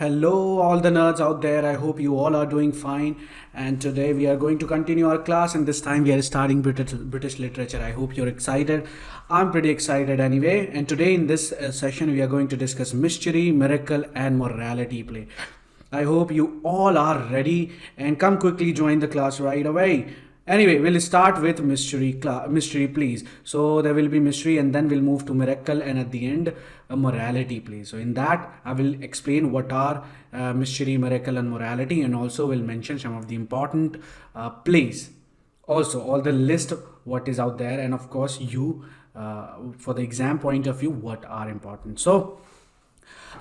Hello, all the nerds out there. I hope you all are doing fine. And today we are going to continue our class, and this time we are starting British literature. I hope you're excited. I'm pretty excited anyway. And today in this session, we are going to discuss mystery, miracle, and morality play. I hope you all are ready and come quickly join the class right away. Anyway, we'll start with mystery please. So there will be mystery and then we'll move to miracle and at the end a morality please. So in that I will explain what are mystery, miracle and morality, and also will mention some of the important plays. Also all the list what is out there, and of course you for the exam point of view what are important. So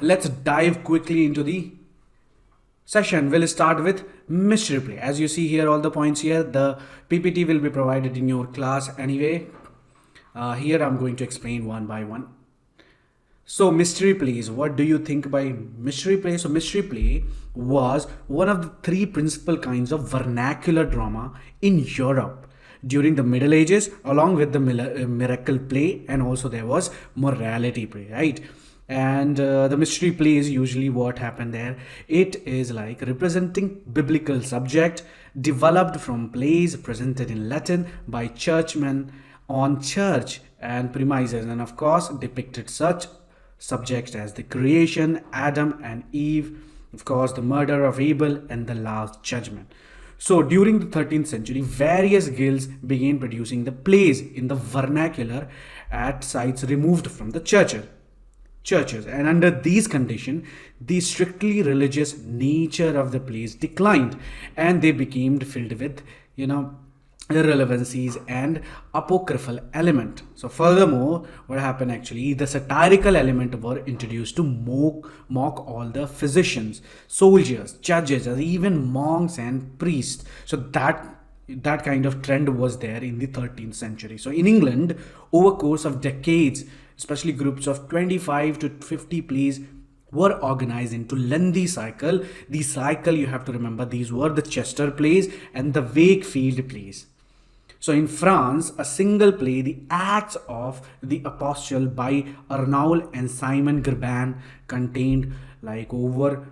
let's dive quickly into the session. Will start with mystery play. As you see here, all the points here, the PPT will be provided in your class anyway. Here I'm going to explain one by one. So mystery plays, what do you think by mystery play? So mystery play was one of the three principal kinds of vernacular drama in Europe during the Middle Ages, along with the miracle play, and also there was morality play, right? And the mystery play is usually what happened there. It is like representing biblical subject developed from plays presented in Latin by churchmen on church and premises, and of course depicted such subjects as the creation, Adam and Eve, of course the murder of Abel, and the last judgment. So during the 13th century, various guilds began producing the plays in the vernacular at sites removed from the churches, and under these conditions the strictly religious nature of the plays declined and they became filled with irrelevancies and apocryphal element. So furthermore, what happened actually, the satirical element were introduced to mock all the physicians, soldiers, judges, and even monks and priests. So that kind of trend was there in the 13th century. So in England, over course of decades, especially groups of 25 to 50 plays were organized into lengthy cycle. The cycle, you have to remember, these were the Chester plays and the Wakefield plays. So in France, a single play, The Acts of the Apostle by Arnauld and Simon Gerban, contained like over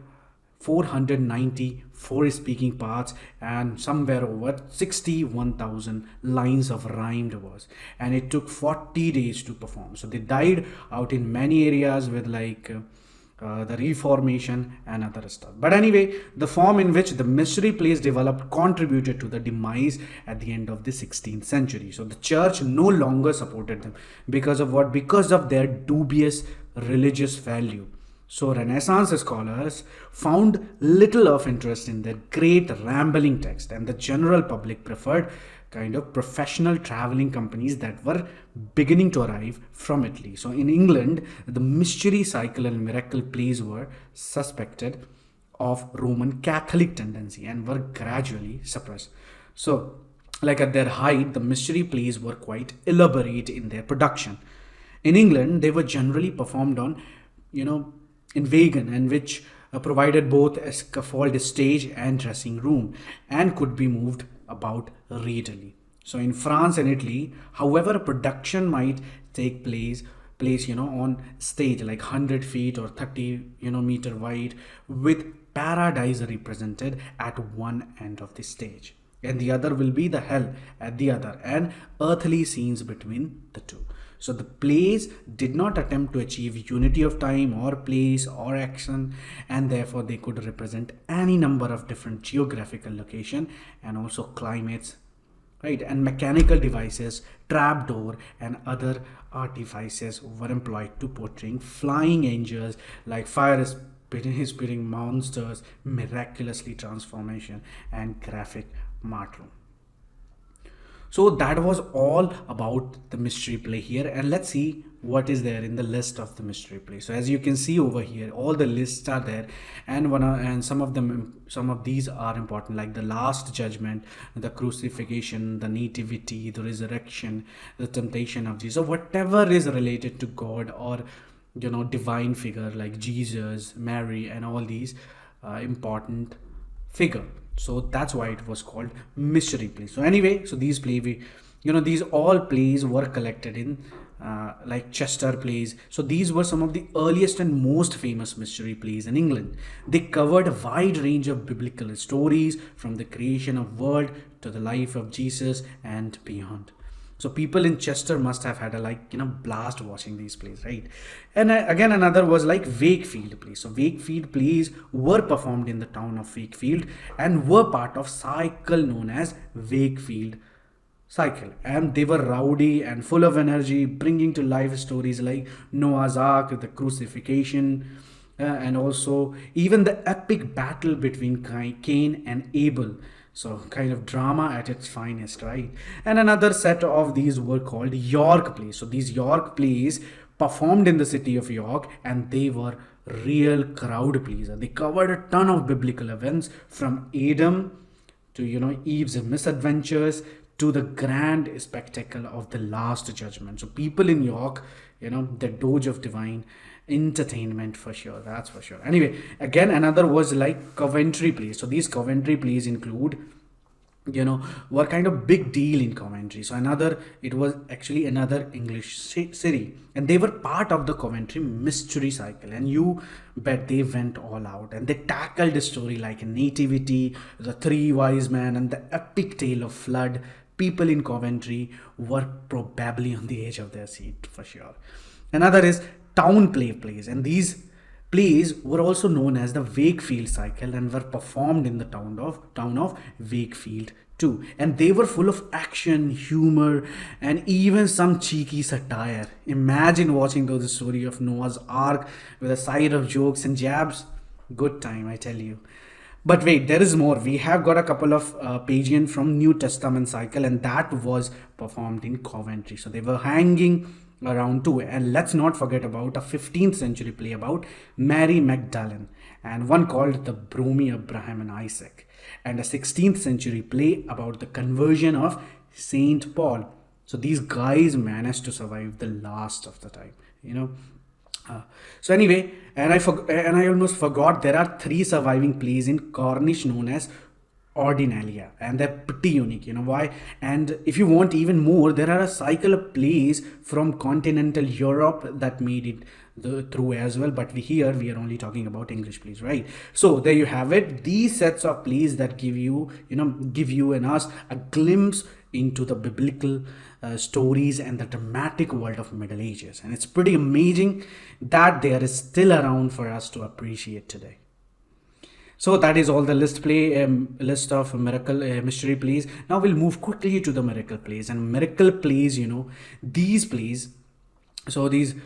490 speaking parts and somewhere over 61,000 lines of rhymed verse, and it took 40 days to perform. So they died out in many areas with the Reformation and other stuff. But anyway, the form in which the mystery plays developed contributed to the demise at the end of the 16th century. So the church no longer supported them because of what? Because of their dubious religious value. So Renaissance scholars found little of interest in their great rambling text, and the general public preferred kind of professional traveling companies that were beginning to arrive from Italy. So in England, the mystery cycle and miracle plays were suspected of Roman Catholic tendency and were gradually suppressed. So like at their height, the mystery plays were quite elaborate in their production. In England, they were generally performed on, in vegan, and which provided both a scaffold stage and dressing room and could be moved about readily. So in France and Italy, however, a production might take place on stage like 100 feet or 30 meter wide, with paradise represented at one end of the stage and the other will be the hell at the other, and earthly scenes between the two. So the plays did not attempt to achieve unity of time or place or action, and therefore they could represent any number of different geographical location and also climates, right? And mechanical devices, trapdoor and other artifices were employed to portraying flying angels like fire spitting monsters, miraculously transformation and graphic martyrdom. So that was all about the mystery play here, and let's see what is there in the list of the mystery play. So as you can see over here, all the lists are there, and some of these are important, like the last judgment, the crucifixion, the nativity, the resurrection, the temptation of Jesus. So whatever is related to God or divine figure like Jesus, Mary, and all these important figure. So that's why it was called mystery play. So anyway, so these all plays were collected in like Chester plays. So these were some of the earliest and most famous mystery plays in England. They covered a wide range of biblical stories, from the creation of world to the life of Jesus and beyond. So people in Chester must have had a blast watching these plays, right? And again, another was like Wakefield plays. So Wakefield plays were performed in the town of Wakefield and were part of cycle known as Wakefield cycle, and they were rowdy and full of energy, bringing to life stories like Noah's Ark, the crucifixion, and also even the epic battle between Cain and Abel. So kind of drama at its finest, right? And another set of these were called York plays. So these York plays performed in the city of York, and they were real crowd pleaser. They covered a ton of biblical events, from Adam to Eve's misadventures to the grand spectacle of the last judgment. So people in York, the doge of divine entertainment for sure, that's for sure. Anyway, again, another was like Coventry plays. So these Coventry plays include, were kind of big deal in Coventry. So it was actually another English city, and they were part of the Coventry mystery cycle, and you bet they went all out, and they tackled a story like nativity, the three wise men, and the epic tale of flood. People in Coventry were probably on the edge of their seat for sure. Another is town plays, and these plays were also known as the Wakefield cycle and were performed in the town of Wakefield too. And they were full of action, humor, and even some cheeky satire. Imagine watching the story of Noah's Ark with a side of jokes and jabs. Good time, I tell you. But wait, there is more. We have got a couple of pageant from New Testament cycle, and that was performed in Coventry. So they were hanging around too. And let's not forget about a 15th century play about Mary Magdalene, and one called The Bromie Abraham and Isaac, and a 16th century play about the conversion of Saint Paul. So these guys managed to survive the last of the time. So anyway, and I almost forgot, there are 3 surviving plays in Cornish known as Ordinalia, and they're pretty unique. You know why? And if you want even more, there are a cycle of plays from continental Europe that made it through as well, but we are only talking about English plays, right? So there you have it, these sets of plays that give you and us a glimpse into the biblical stories and the dramatic world of Middle Ages, and it's pretty amazing that they are still around for us to appreciate today. So that is all the list of miracle mystery plays. Now we'll move quickly to the miracle plays. And miracle plays, these plays, so these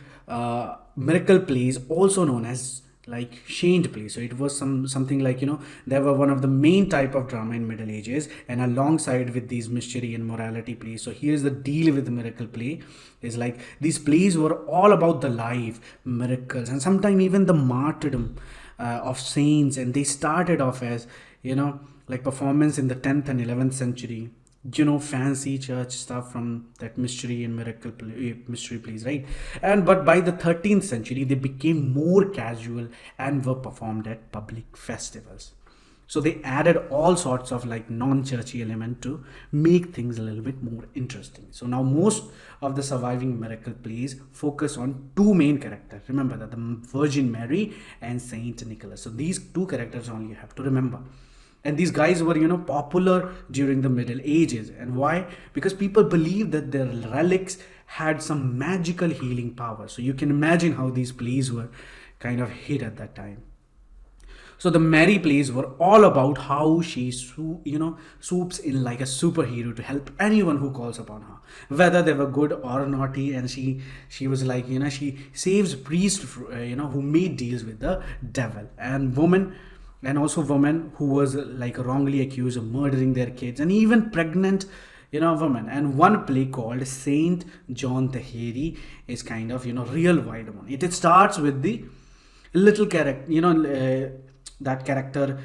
miracle plays, also known as like saint plays. So it was something like, they were one of the main type of drama in Middle Ages, and alongside with these mystery and morality plays. So here's the deal with the miracle play is like these plays were all about the life, miracles, and sometimes even the martyrdom of saints. And they started off as like performance in the 10th and 11th century, fancy church stuff from that mystery and mystery plays, right? But by the 13th century they became more casual and were performed at public festivals. So they added all sorts of like non-churchy element to make things a little bit more interesting. So now most of the surviving miracle plays focus on 2 main characters. Remember that, the Virgin Mary and Saint Nicholas. So these 2 characters only you have to remember. And these guys were, popular during the Middle Ages. And why? Because people believed that their relics had some magical healing power. So you can imagine how these plays were kind of hit at that time. So the Mary plays were all about how she swoops in like a superhero to help anyone who calls upon her, whether they were good or naughty. And she was like, she saves priests, who made deals with the devil, and women who was like wrongly accused of murdering their kids, and even pregnant women. And one play called Saint John the Hairy is kind of real wide one. It starts with the little character, that character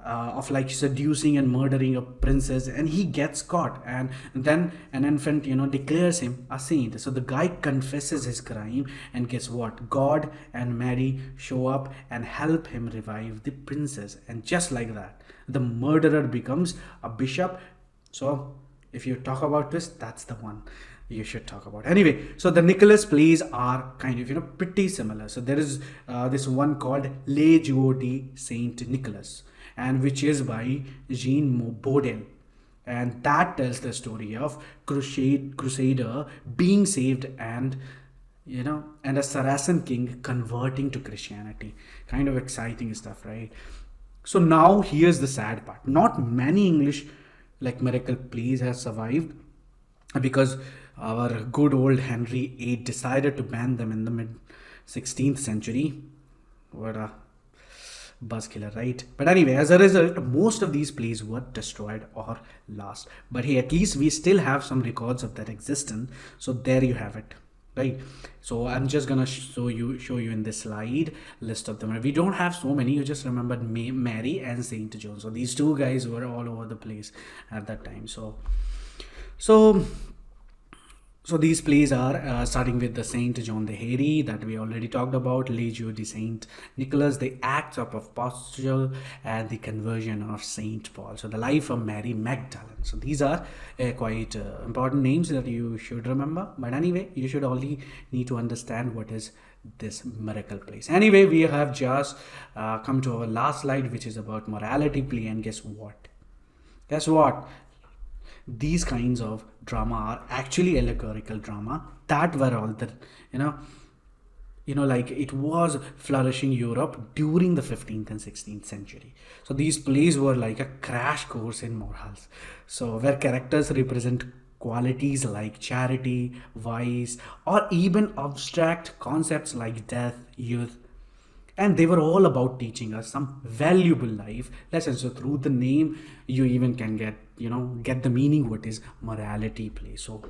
of like seducing and murdering a princess, and he gets caught, and then an infant declares him a saint. So the guy confesses his crime, and guess what, God and Mary show up and help him revive the princess. And just like that, the murderer becomes a bishop. So if you talk about this, that's the one. you should talk about. Anyway, so the Nicholas plays are kind of, pretty similar. So there is this one called Les Jours de Saint Nicholas, and which is by Jean Baudel. And that tells the story of crusader being saved, and and a Saracen king converting to Christianity. Kind of exciting stuff, right? So now here's the sad part. Not many English miracle plays have survived, because our good old Henry VIII decided to ban them in the mid 16th century. What a buzzkiller, right? But anyway, as a result, most of these plays were destroyed or lost. But hey, at least we still have some records of their existence. So there you have it, right? So I'm just gonna show you in this slide list of them. We don't have so many. You just remembered Mary and Saint John. So these two guys were all over the place at that time. So these plays are starting with the Saint John the Hairy that we already talked about, Les Jours de Saint Nicholas, the Acts of Apostle, and the Conversion of Saint Paul. So the Life of Mary Magdalene. So these are quite important names that you should remember. But anyway, you should only need to understand what is this miracle plays. Anyway, we have just come to our last slide, which is about morality play. And guess what? These kinds of drama are actually allegorical drama that were all the it was flourishing Europe during the 15th and 16th century. So these plays were like a crash course in morals, so where characters represent qualities like charity, vice, or even abstract concepts like death, youth, and they were all about teaching us some valuable life lessons. So through the name, you even can get the meaning what is morality play. So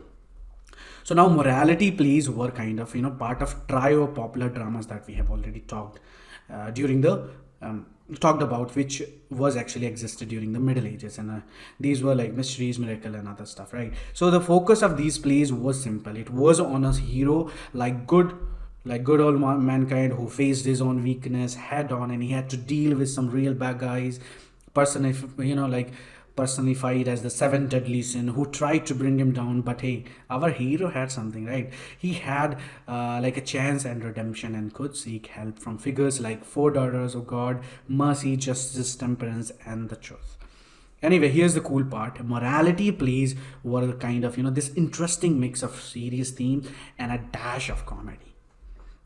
now morality plays were kind of part of trio of popular dramas that we have already talked about, which was actually existed during the Middle Ages, and these were like mysteries, miracle, and other stuff, right? So the focus of these plays was simple. It was on a hero like good old mankind who faced his own weakness head on, and he had to deal with some real bad guys, personified as the seven deadly sin, who tried to bring him down. But hey, our hero had something, right? He had a chance and redemption, and could seek help from figures like four daughters of God: mercy, justice, temperance, and the truth. Anyway, here's the cool part. Morality plays were kind of this interesting mix of serious theme and a dash of comedy.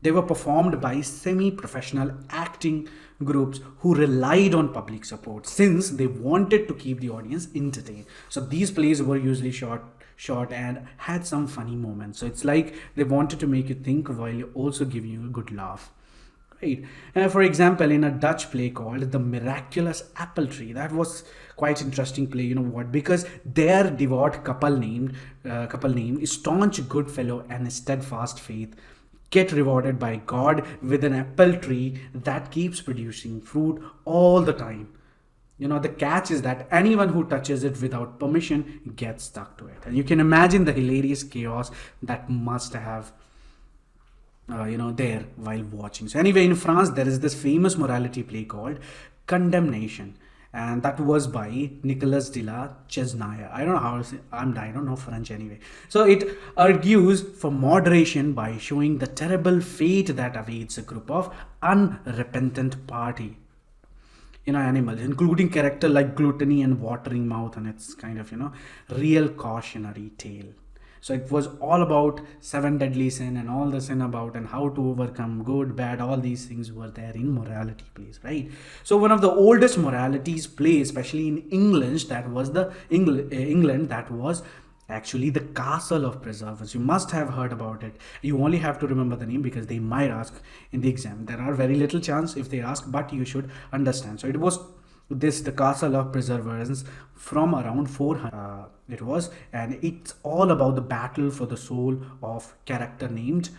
They were performed by semi-professional acting groups who relied on public support, since they wanted to keep the audience entertained. So these plays were usually short and had some funny moments. So it's like they wanted to make you think while also giving you a good laugh, right? For example, in a Dutch play called The Miraculous Apple Tree, that was quite interesting play. You know what? Because their devout couple name staunch Goodfellow and steadfast faith get rewarded by God with an apple tree that keeps producing fruit all the time. The catch is that anyone who touches it without permission gets stuck to it. And you can imagine the hilarious chaos that must have there while watching. So anyway, in France, there is this famous morality play called Condemnation, and that was by Nicolas de la Chesnaye. I don't know how to say, I don't know French anyway. So it argues for moderation by showing the terrible fate that awaits a group of unrepentant party animals, including character like gluttony and watering mouth, and it's kind of real cautionary tale. So it was all about seven deadly sin and all the sin about and how to overcome good, bad, all these things were there in morality plays, right? So one of the oldest moralities plays, especially in England, that was actually the Castle of Preservers. You must have heard about it. You only have to remember the name because they might ask in the exam. There are very little chance if they ask, but you should understand. So it was the Castle of Preservers from around 400 it was, and it's all about the battle for the soul of character named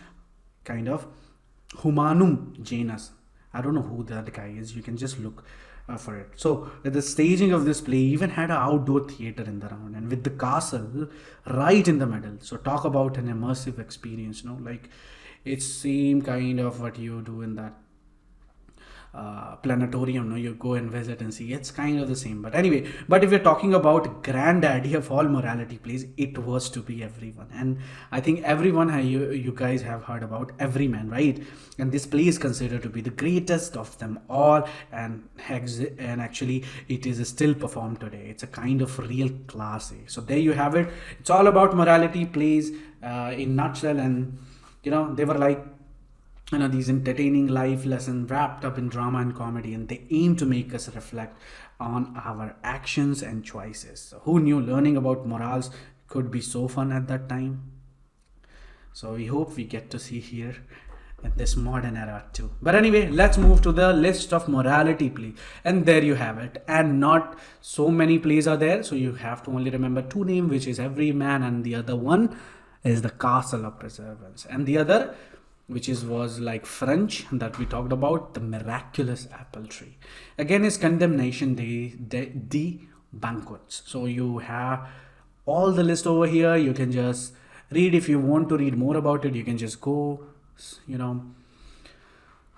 kind of Humanum Janus. I don't know who that guy is. You can just look for it. So the staging of this play even had an outdoor theater in the round, and with the castle right in the middle. So talk about an immersive experience, like it's same kind of what you do in that planetarium, no, you go and visit and see, it's kind of the same. But anyway, but if you're talking about granddaddy of all morality plays, it was to be everyone. And I think everyone, you guys have heard about Everyman, right? And this play is considered to be the greatest of them all, and actually it is still performed today. It's a kind of real classic. So there you have it. It's all about morality plays in nutshell. And they were like these entertaining life lessons wrapped up in drama and comedy, and they aim to make us reflect on our actions and choices. So who knew learning about morals could be so fun at that time? So we hope we get to see here in this modern era too. But anyway, let's move to the list of morality play, and there you have it. And not so many plays are there, so you have to only remember two names, which is Everyman, and the other one is The Castle of Perseverance, and the other, which was like French that we talked about, The Miraculous Apple Tree. Again, is Condemnation the Banquets. So you have all the list over here. You can just read. If you want to read more about it, you can just go,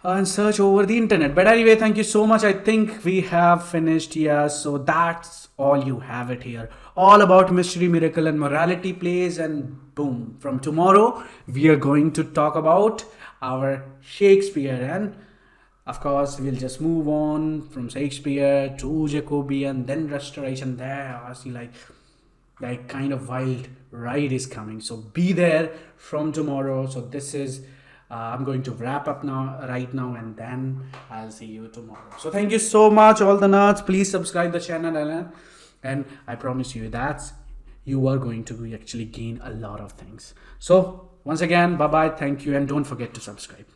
and search over the internet. But anyway, thank you so much. I think we have finished here. So that's all you have it here. All about mystery, miracle, and morality plays. And boom, from tomorrow, we are going to talk about our Shakespeare. And of course, we'll just move on from Shakespeare to Jacobean, then Restoration. There, I see like kind of wild ride is coming. So be there from tomorrow. So this is I'm going to wrap up right now, and then I'll see you tomorrow. So thank you so much, all the nerds. Please subscribe the channel, and I promise you that you are going to actually gain a lot of things. So once again, bye bye, thank you, and don't forget to subscribe.